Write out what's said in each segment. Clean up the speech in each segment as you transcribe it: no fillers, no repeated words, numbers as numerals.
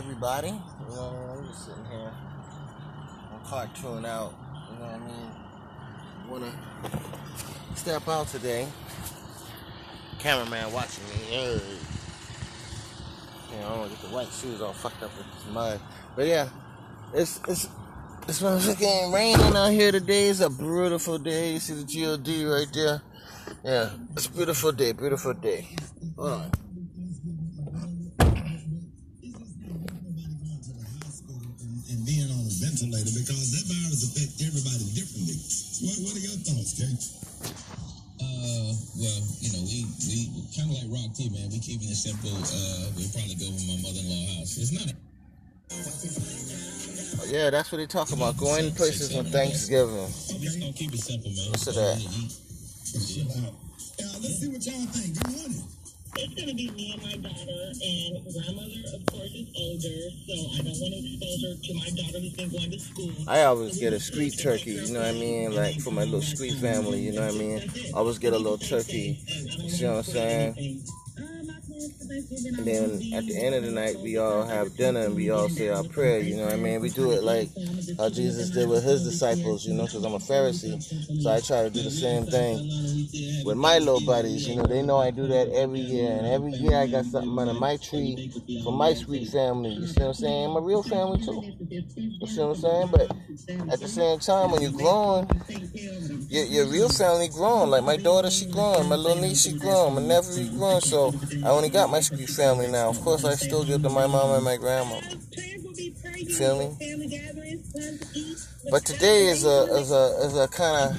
everybody. You know what I mean? I'm just sitting here. I'm cartooning out. You know what I mean? Wanna step out today. Cameraman watching me. Hey. You know, I don't want to get the white shoes all fucked up with this mud. But yeah, it's fucking raining out here today. It's a beautiful day. You see the GOD right there? Yeah, it's a beautiful day, beautiful day. Hold on. And being on a ventilator because that virus affects everybody differently. What are your thoughts, Kate? Well, you know, we kind of like Rakeem, man. We keeping it simple. We'll probably go to my mother-in-law's house. It's not. Yeah, that's what they talk about. Going places on Thanksgiving. I'm just gonna keep it simple, man. What's that? Let's see what y'all think. Good morning. It's going to be me and my daughter, and grandmother, of course, is older, so I don't want to expose her to my daughter who's been going to school. I always get a street turkey, you know what I mean? Like for my little street family, you know what I mean? I always get a little turkey, you see what I'm saying? And then at the end of the night, we all have dinner and we all say our prayer, you know what I mean? We do it like how Jesus did with his disciples, you know, because I'm a Pharisee. So I try to do the same thing with my little buddies, you know. They know I do that every year. And every year I got something under my tree for my sweet family, you see what I'm saying? My real family too, you see what I'm saying? But at the same time, when you're growing, your real family grown. Like my daughter, she grown. My little niece, she grown. My nephew, he grown. So I only got my street family now. Of course, I still give to my mom and my grandma. You feel me? But today is a kind of,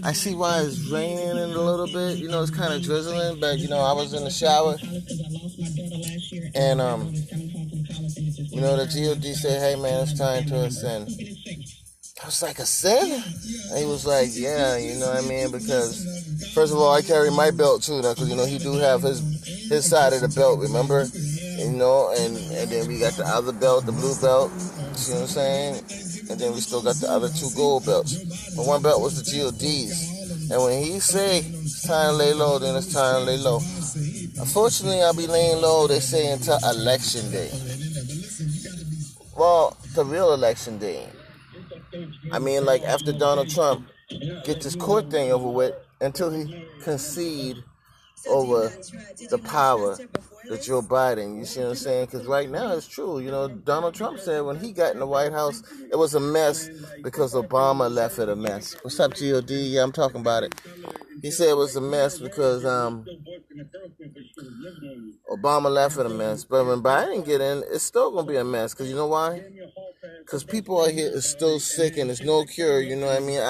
I see why it's raining in a little bit. You know, it's kind of drizzling. But you know, I was in the shower, and you know, the GOD said, "Hey man, it's time to ascend." I was like, a sin? And he was like, yeah, you know what I mean? Because, first of all, I carry my belt too, because, you know, he do have his side of the belt, remember? You know, and then we got the other belt, the blue belt, you see what I'm saying? And then we still got the other two gold belts. But one belt was the GOD's. And when he say it's time to lay low, then it's time to lay low. Unfortunately, I'll be laying low, they say, until election day. Well, the real election day. I mean, like after Donald Trump get this court thing over with until he concede over the power to Joe Biden. You see what I'm saying? Because right now it's true. You know, Donald Trump said when he got in the White House, it was a mess because Obama left it a mess. What's up, GOD? Yeah, I'm talking about it. He said it was a mess because Obama left it a mess. But when Biden get in, it's still going to be a mess. Because you know why? Because people out here is still sick and there's no cure, you know what I mean?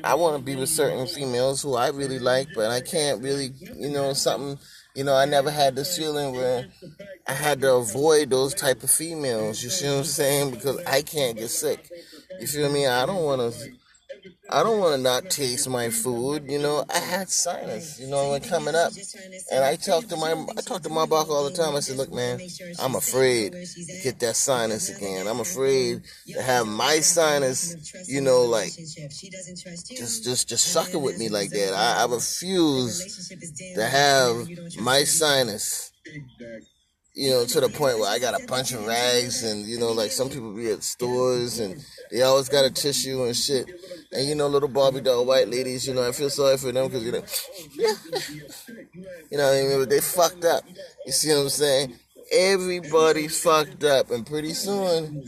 I wanna be with certain females who I really like, but I can't really, you know, something, you know, I never had this feeling where I had to avoid those type of females, you see what I'm saying? Because I can't get sick. You feel me? I don't wanna not taste my food, you know. I had sinus, you know, when coming up. And I talk to my boss all the time. I said, look, man, I'm afraid to get that sinus again. I'm afraid to have my sinus, you know, like, just sucking with me like that. I refuse to have my sinus, you know, to the point where I got a bunch of rags and, you know, like some people be at stores and they always got a tissue and shit. And, you know, little Barbie doll white ladies, you know, I feel sorry for them because, you know, yeah. You know what I mean? But they fucked up. You see what I'm saying? Everybody's fucked up. And pretty soon,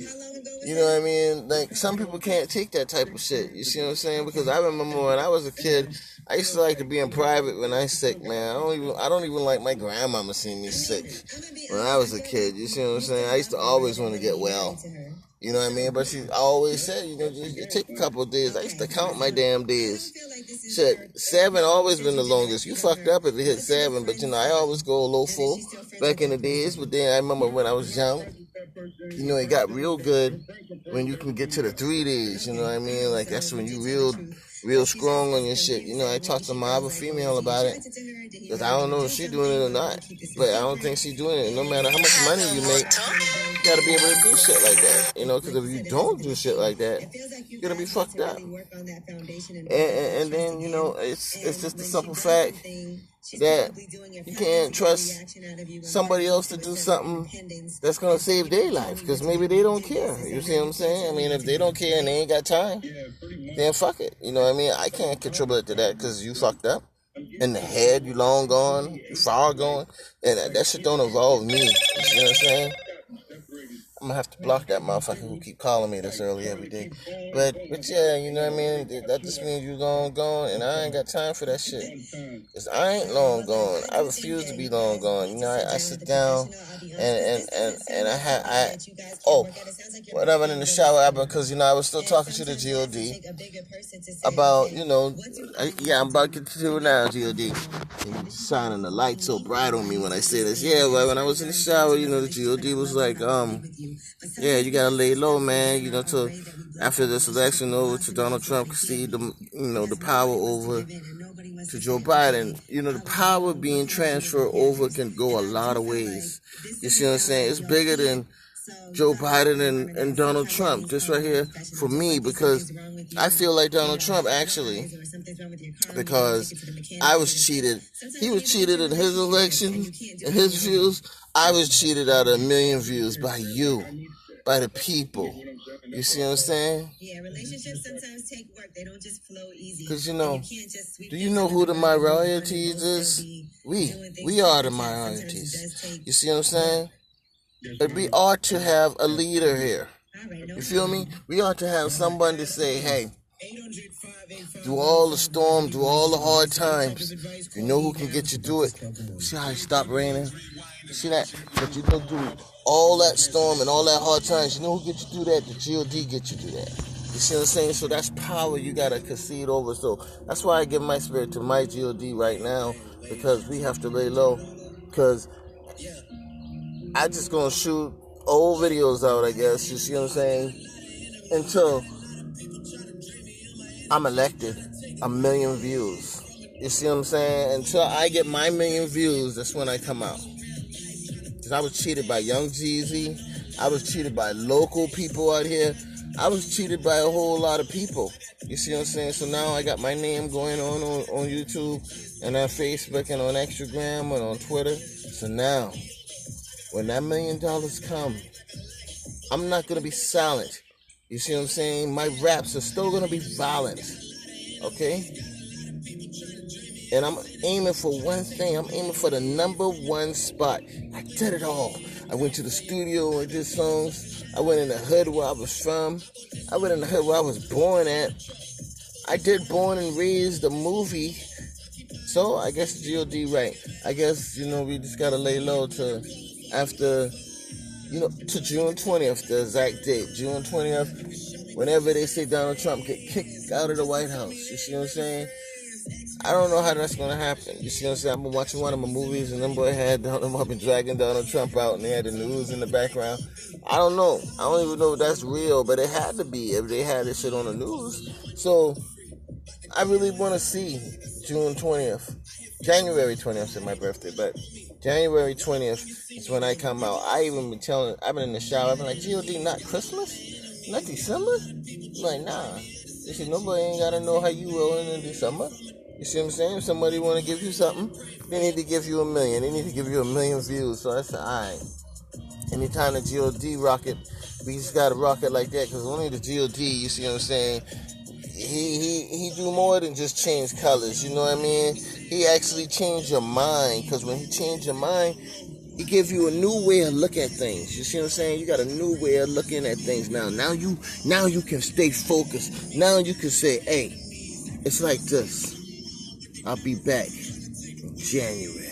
you know what I mean? Like, some people can't take that type of shit. You see what I'm saying? Because I remember when I was a kid, I used to like to be in private when I sick, man. I don't even like my grandmama seeing me sick when I was a kid. You see what I'm saying? I used to always want to get well. You know what I mean? But she always said, you know, it take a couple of days. I used to count my damn days. Shit, 7 always been the longest. You fucked up if it hit 7, but, you know, I always go a little full back in the days. But then I remember when I was young, you know, it got real good when you can get to the 3 days. You know what I mean? Like, that's when you real strong on your shit. You know, I talked to my other female about it. Because I don't know if she doing it or not. But I don't think she doing it. No matter how much money you make, you gotta be able to do shit like that, because if you don't do shit like that, you're gonna be fucked up. And then, it's just the simple fact that you can't trust somebody else to do something that's gonna save their life, because maybe they don't care. You see what I'm saying? I mean, if they don't care and they ain't got time, then fuck it. You know what I mean? I can't contribute to that because you fucked up. In the head, you long gone, you far gone, and that shit don't involve me. You see what I'm saying? I'm gonna have to block that motherfucker who keep calling me this early every day. But yeah, you know what I mean? That just means you long gone, and I ain't got time for that shit. Cause I ain't long gone. I refuse to be long gone. I sit down and whatever in the shower, because I was still talking to the GOD about, I'm about to get to it now, GOD. And you shining the light so bright on me when I say this. Yeah, well, when I was in the shower, the GOD was like, yeah, you gotta lay low, man, till after this election over to Donald Trump, see the power over to Joe Biden. The power being transferred over can go a lot of ways. You see what I'm saying? It's bigger than Joe Biden and Donald Trump. This right here for me, because I feel like Donald Trump actually, because I was cheated. He was cheated in his election, in his views. I was cheated out of 1 million views by you, by the people. You see what I'm saying? Yeah, relationships sometimes take work. They don't just flow easy. Because do you know who the minorities is? We are the minorities. You see what I'm saying? But we ought to have a leader here. You feel me? We ought to have someone to say, hey, through all the storm, through all the hard times, you know who can get you through it. See how it stopped raining? See that? But you go through all that storm and all that hard times, you know who gets you through that? The GOD gets you through that. You see what I'm saying? So that's power you gotta concede over. So that's why I give my spirit to my GOD right now, because we have to lay low. Because I just gonna shoot old videos out, I guess. You see what I'm saying? Until I'm elected, 1 million views. You see what I'm saying? Until I get my 1 million views, that's when I come out. Because I was cheated by Young Jeezy. I was cheated by local people out here. I was cheated by a whole lot of people. You see what I'm saying? So now I got my name going on YouTube and on Facebook and on Instagram and on Twitter. So now, when that $1 million come, I'm not going to be silent. You see what I'm saying? My raps are still going to be violent. Okay? And I'm aiming for one thing. I'm aiming for the #1 spot. I did it all. I went to the studio and did songs. I went in the hood where I was from. I went in the hood where I was born at. I did Born and Raised, the movie. So I guess GOD right. I guess, we just got to lay low to after, to June 20th, the exact date. June 20th, whenever they say Donald Trump get kicked out of the White House. You see what I'm saying? I don't know how that's going to happen. You see what I'm saying? I've been watching one of my movies, and them boy had them up and dragging Donald Trump out, and they had the news in the background. I don't know. I don't even know if that's real, but it had to be if they had this shit on the news. So I really want to see June 20th. January 20th is my birthday, but January 20th is when I come out. I've been in the shower, I've been like, GOD, not Christmas? Not December? I'm like, nah. They said, nobody ain't got to know how you rolling in December. You see what I'm saying? If somebody want to give you something, they need to give you 1 million. They need to give you 1 million views. So I said, all right. Anytime the GOD rocket, we just got to rock it like that, because only the GOD, you see what I'm saying? He do more than just change colors, you know what I mean? He actually changed your mind, because when he changed your mind, he gives you a new way of looking at things. You see what I'm saying? You got a new way of looking at things now. Now you can stay focused. Now you can say, hey, it's like this. I'll be back in January.